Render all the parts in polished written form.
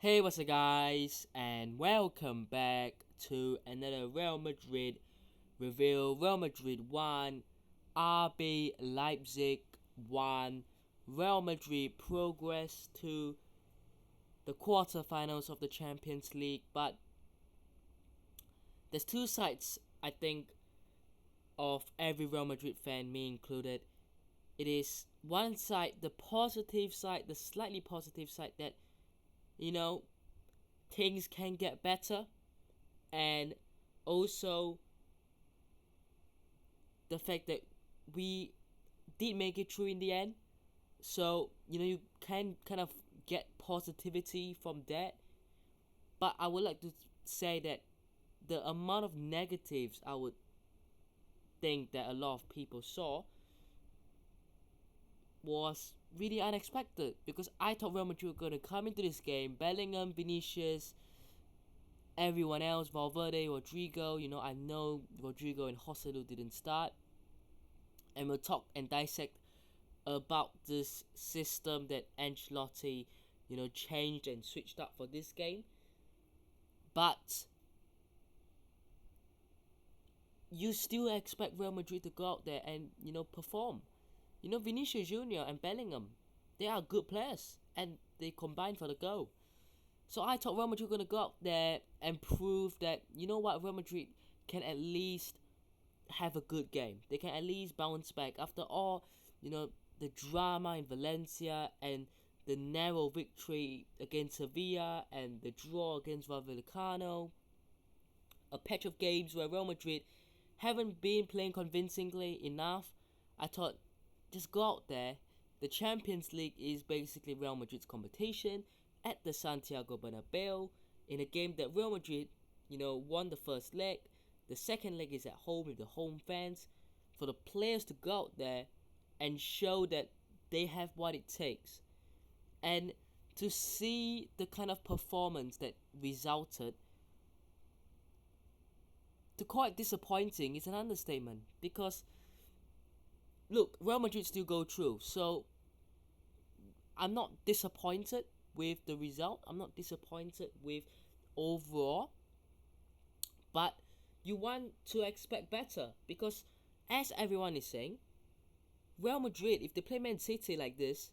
Hey, what's up, guys, and welcome back to another Real Madrid review. Real Madrid 1, RB Leipzig 1. Real Madrid progress to the quarterfinals of the Champions League, but there's two sides, I think, of every Real Madrid fan, me included. It is one side, the positive side, the slightly positive side that, you know, things can get better, and also the fact that we did make it through in the end. So you can kind of get positivity from that. But I would like to say that the amount of negatives I would think that a lot of people saw was really unexpected, because I thought Real Madrid were going to come into this game, Bellingham, Vinicius, everyone else, Valverde, Rodrigo. I know Rodrigo and Joselu didn't start, and we'll talk and dissect about this system that Ancelotti, changed and switched up for this game. But you still expect Real Madrid to go out there and perform. Vinicius Junior and Bellingham, they are good players, and they combined for the goal. So I thought Real Madrid were gonna go out there and prove that Real Madrid can at least have a good game. They can at least bounce back after all, the drama in Valencia and the narrow victory against Sevilla and the draw against Vallecano. A patch of games where Real Madrid haven't been playing convincingly enough. I thought, just go out there. The Champions League is basically Real Madrid's competition at the Santiago Bernabeu, in a game that Real Madrid, won the first leg. The second leg is at home with the home fans. For the players to go out there and show that they have what it takes. And to see the kind of performance that resulted, to call it disappointing is an understatement. Because, look, Real Madrid still go through. So, I'm not disappointed with the result. I'm not disappointed with overall. But you want to expect better, because as everyone is saying, Real Madrid, if they play Man City like this,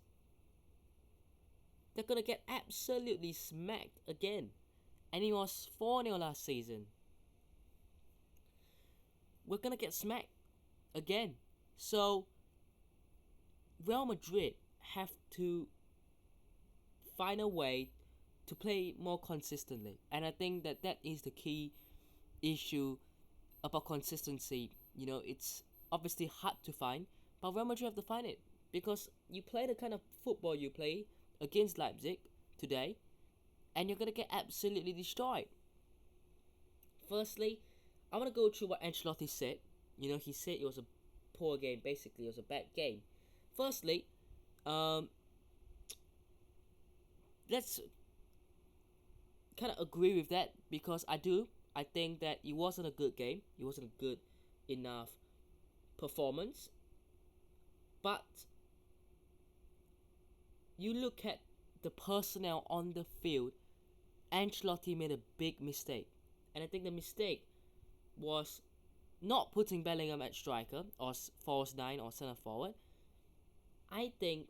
they're gonna get absolutely smacked again. And it was 4-0 last season. We're gonna get smacked again. So Real Madrid have to find a way to play more consistently, and I think that is the key issue about consistency. It's obviously hard to find, but Real Madrid have to find it, because you play the kind of football you play against Leipzig today, and you're gonna get absolutely destroyed. Firstly, I want to go through what Ancelotti said. He said it was a poor game. Basically, it was a bad game. Firstly, let's kind of agree with that, because I think that it wasn't a good game. It wasn't a good enough performance. But you look at the personnel on the field, Ancelotti made a big mistake. And I think the mistake was not putting Bellingham at striker or false 9 or centre forward. I think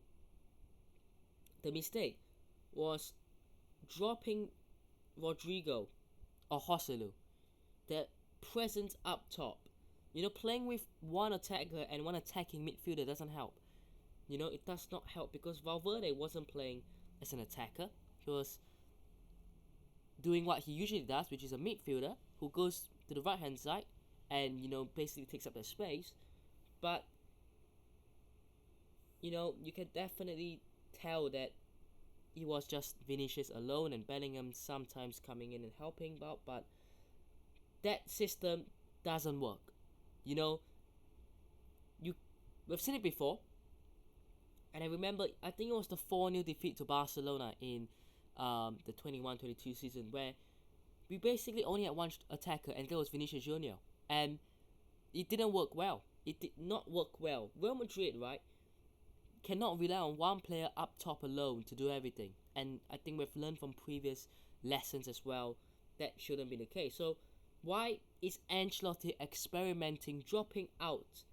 the mistake was dropping Rodrigo or Joselu, their presence up top. Playing with one attacker and one attacking midfielder doesn't help. It does not help, because Valverde wasn't playing as an attacker. He was doing what he usually does, which is a midfielder who goes to the right hand side and basically takes up that space. But you can definitely tell that it was just Vinicius alone and Bellingham sometimes coming in and helping out, but that system doesn't work. We've seen it before, and I remember, I think it was the 4-0 defeat to Barcelona in the 21-22 season, where we basically only had one attacker, and that was Vinicius Junior, and it didn't work well. It did not work well. Real Madrid, right? cannot rely on one player up top alone to do everything. And I think we've learned from previous lessons as well that shouldn't be the case. So why is Ancelotti experimenting, dropping out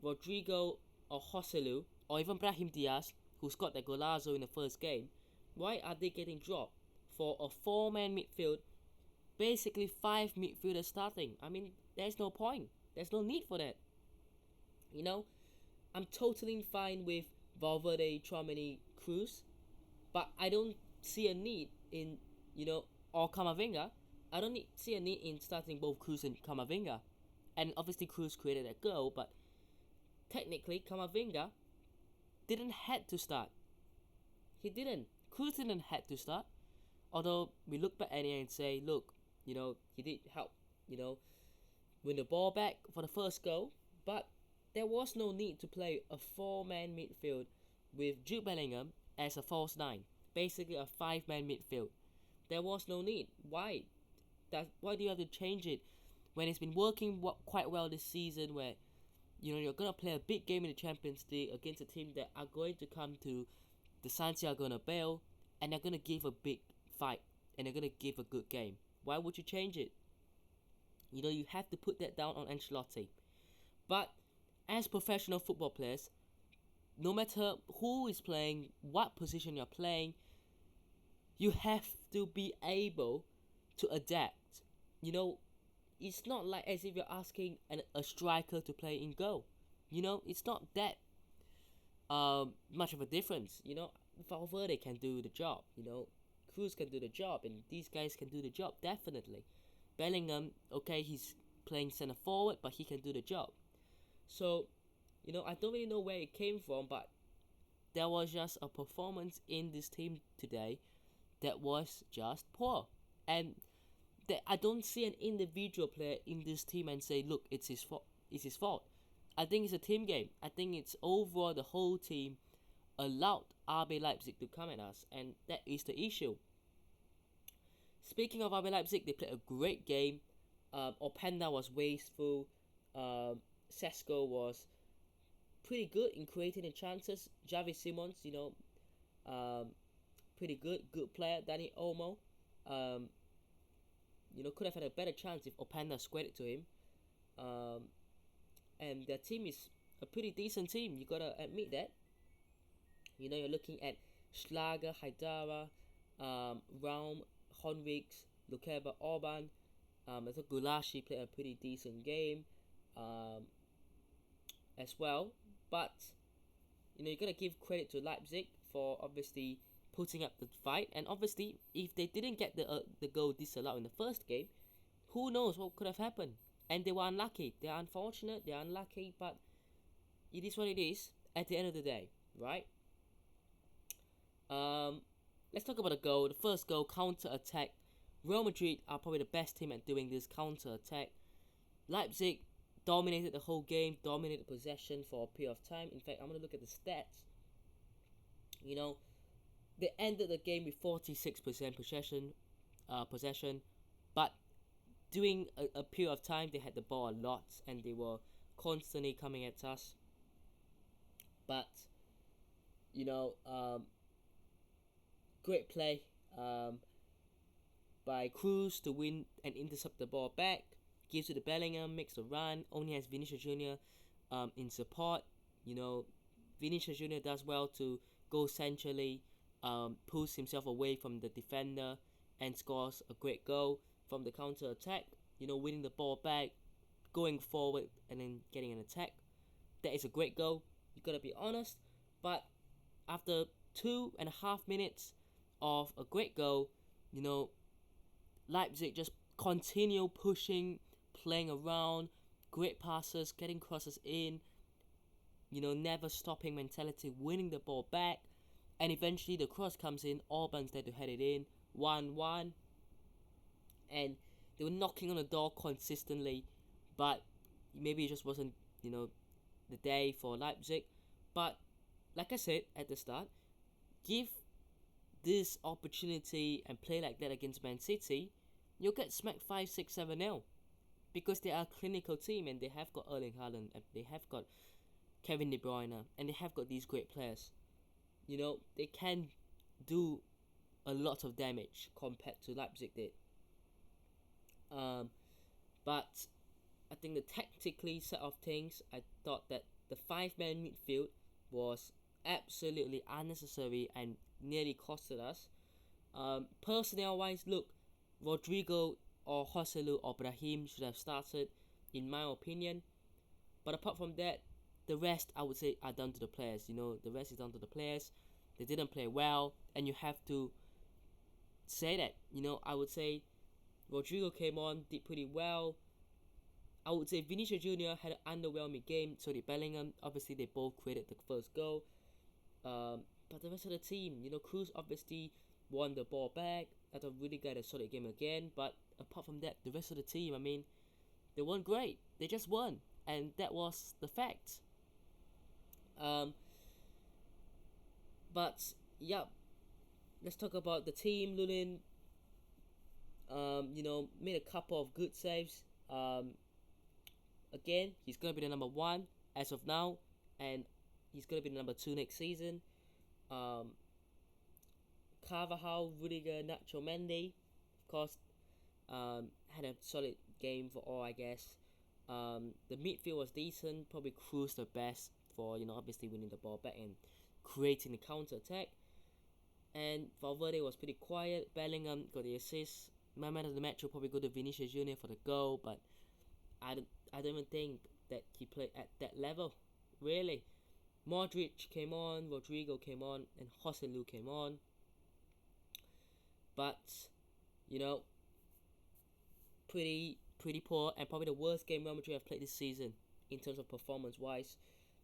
Rodrigo or Joselu or even Brahim Diaz, who scored the golazo in the first game? Why are they getting dropped for a four-man midfield? Basically, five midfielders starting. I mean, there's no point. There's no need for that. You know, I'm totally fine with Valverde, Tchouaméni, Cruz, but I don't see a need in, or Camavinga. I don't see a need in starting both Cruz and Camavinga. And obviously Cruz created that goal, but technically Camavinga didn't had to start. He didn't. Cruz didn't had to start. Although we look back at it and say, look, he did help, win the ball back for the first goal, but there was no need to play a four-man midfield with Jude Bellingham as a false nine, basically a five-man midfield. There was no need. Why? Why do you have to change it when it's been working quite well this season? Where you're gonna play a big game in the Champions League against a team that are going to come to the Santiago Bernabeu and they're gonna give a big fight and they're gonna give a good game. Why would you change it? You have to put that down on Ancelotti. But as professional football players, no matter who is playing, what position you're playing, you have to be able to adapt. It's not like as if you're asking a striker to play in goal. It's not that much of a difference. Valverde can do the job. Cruz can do the job, and these guys can do the job definitely. Bellingham, okay, he's playing centre forward, but he can do the job. So, I don't really know where it came from, but there was just a performance in this team today that was just poor. And that I don't see an individual player in this team and say, look, it's his fault. It's his fault. I think it's a team game. I think it's overall the whole team allowed RB Leipzig to come at us, and that is the issue. Speaking of RB Leipzig, they played a great game. Openda was wasteful. Sesko was pretty good in creating the chances. Javi Simons, pretty good player. Dani Olmo, could have had a better chance if Openda squared it to him. And their team is a pretty decent team. You gotta admit that. You're looking at Schlager, Haidara, Raum, Honrichs, Lukeba, Orban. I thought Gulashi played a pretty decent game as well. But, you got to give credit to Leipzig for obviously putting up the fight. And obviously, if they didn't get the goal disallowed in the first game, who knows what could have happened. And they were unlucky. They're unfortunate, they're unlucky, but it is what it is at the end of the day, right? Let's talk about the goal. The first goal, counter-attack. Real Madrid are probably the best team at doing this counter-attack. Leipzig dominated the whole game, dominated possession for a period of time. In fact, I'm going to look at the stats. They ended the game with 46% possession, but during a period of time, they had the ball a lot, and they were constantly coming at us. But, great play by Cruz to win and intercept the ball back. Gives it to Bellingham, makes a run. Only has Vinicius Jr. In support. Vinicius Jr. does well to go centrally, pulls himself away from the defender, and scores a great goal from the counter attack. Winning the ball back, going forward, and then getting an attack. That is a great goal. You gotta be honest. But after 2.5 minutes of a great goal, Leipzig just continue pushing, playing around, great passes, getting crosses in, never stopping mentality, winning the ball back, and eventually the cross comes in, Orban's there to head it in, 1-1, and they were knocking on the door consistently, but maybe it just wasn't, the day for Leipzig. But like I said at the start, give this opportunity and play like that against Man City, you'll get smacked 5-6-7-0, because they are a clinical team and they have got Erling Haaland and they have got Kevin De Bruyne, and they have got these great players. You know, they can do a lot of damage compared to Leipzig did. But I think the tactically set of things, I thought that the five-man midfield was absolutely unnecessary and nearly costed us. Personnel-wise, look, Rodrigo or Joselu or Brahim should have started, in my opinion. But apart from that, the rest I would say are down to the players. You know, the rest is down to the players. They didn't play well, and you have to say that. You know, I would say Rodrigo came on, did pretty well. I would say Vinicius Junior had an underwhelming game. So did Bellingham. Obviously, they both created the first goal. But the rest of the team, you know, Cruz obviously won the ball back. I thought really got a solid game again. But apart from that, the rest of the team, I mean, they weren't great. They just won, and that was the fact. But yeah, let's talk about the team. Lunin, you know, made a couple of good saves. Again, he's gonna be the number one as of now, and he's gonna be the number two next season. Um, Carvajal, Rudiger, Nacho Mendy, of course, had a solid game for all, I guess. The midfield was decent, probably Cruz the best for, you know, obviously winning the ball back and creating the counter attack. And Valverde was pretty quiet. Bellingham got the assist. My man of the match will probably go to Vinicius Junior for the goal, but I don't even think that he played at that level, really. Modric came on, Rodrigo came on, and Joselu came on. But, you know, pretty poor, and probably the worst game Real Madrid have played this season in terms of performance-wise.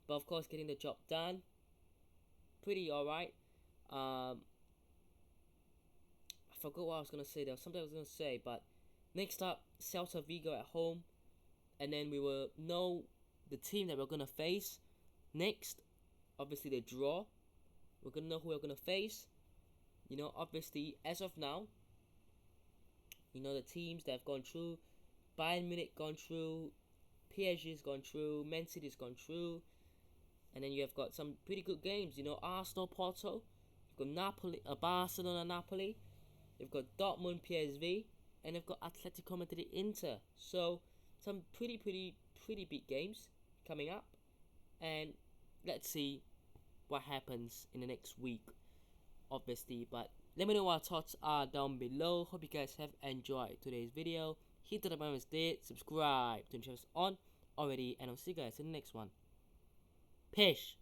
But of course, getting the job done, pretty alright. I forgot what I was gonna say. There was something I was gonna say, but next up, Celta Vigo at home, and then we will know the team that we're gonna face next. Obviously, the draw. We're gonna know who we're gonna face. You know, obviously, as of now, you know the teams that have gone through. Bayern Munich gone through, PSG's gone through, Man City's gone through, and then you have got some pretty good games. You know, Arsenal, Porto, you've got Napoli, Barcelona, Napoli. They've got Dortmund, PSV, and they've got Atletico Madrid, Inter. So some pretty big games coming up, and let's see what happens in the next week, obviously. But let me know what your thoughts are down below. Hope you guys have enjoyed today's video. Hit the button if you did, subscribe to the channel on already, and I'll see you guys in the next one. Peace.